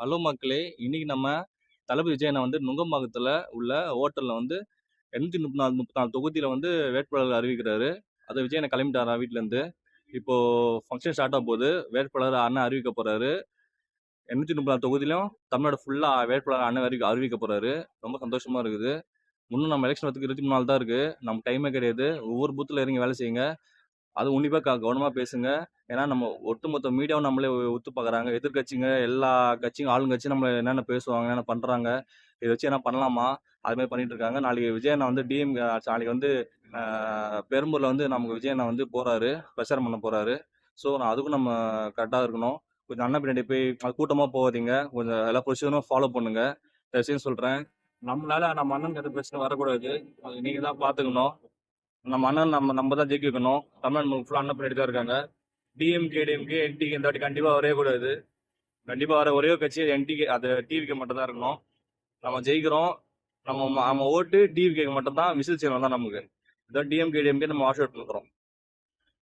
Hello மக்களே! இன்னைக்கு நம்ம தளபதி விஜய் அண்ணன் வந்து நுங்கம்பாக்கத்துல உள்ள ஹோட்டல்ல வந்து 834 தொகுதியில வந்து வேட்பாளர் அறிவிக்கிறாரு. அது விஜய் அண்ணன் கிளம்பிட்டாராம் வீட்லருந்து. இப்போ ஃபங்ஷன் ஸ்டார்ட் ஆகப்போகுது. வேட்பாளர் அண்ணன் அறிவிக்க போறாரு. 834 தொகுதியிலும் தமிழ்நாடு ஃபுல்லா வேட்பாளர் அண்ணன் அறிவிக்க போறாரு. ரொம்ப சந்தோஷமா இருக்குது. இன்னும் நம்ம எலெக்ஷன் வரதுக்கு 23 நாள் தான் இருக்கு. நமக்கு டைமே கிடையாது. ஒவ்வொரு பூத்துல இறங்கி வேலை செய்யுங்க. அதுவும் உன்னிப்பா கவனமா பேசுங்க. ஏன்னா நம்ம ஒட்டுமொத்த மீடியாவும் நம்மளே உத்து பார்க்குறாங்க. எதிர்க்கட்சிங்க, எல்லா கட்சியும் ஆளுங்கட்சியும் நம்மள என்னென்ன பேசுவாங்க, என்னென்ன பண்றாங்க, இத வச்சு என்ன பண்ணலாமா? அது மாரி பண்ணிட்டு இருக்காங்க. நாளைக்கு விஜய் அண்ணா வந்து நாளைக்கு வந்து அ பெரம்பூர்ல வந்து நமக்கு விஜய் அண்ணா வந்து போறாரு. பிரச்சாரம் பண்ண போறாரு. ஸோ அதுக்கும் நம்ம கரெக்ட்டா இருக்கணும். கொஞ்சம் அண்ணன் பின்னாடி போய் கூட்டமா போகாதீங்க. கொஞ்சம் எல்லா ப்ரொசீஜரும் ஃபாலோ பண்ணுங்க. தயவு செஞ்சு சொல்றேன். நம்மளால நம்ம அண்ணனுக்கு எதுவும் பிரச்சனை வரக்கூடாது. அது நீங்க தான் பார்த்துக்கணும். நம்ம அண்ணன் நம்ம தான் ஜெயிக்க வைக்கணும். தமிழ்நாடு ஃபுல்லா அண்ணன் பின்னாடி தான் இருக்காங்க. டிஎம்கே, என்டிகே இந்த வாட்டி கண்டிப்பா வரவே கூடாது. கண்டிப்பா வர ஒரே ஒரு கட்சி என்டிகே, அது டிவிகே மட்டும் தான் இருக்கணும். நம்ம ஜெயிக்கிறோம். நம்ம ஓட்டு டிவிகேக்கு மட்டும் தான். விசில் சின்னம் தான் நமக்கு. இதான் டிஎம்கே நம்ம வாஷ் அவுட் பண்றோம்.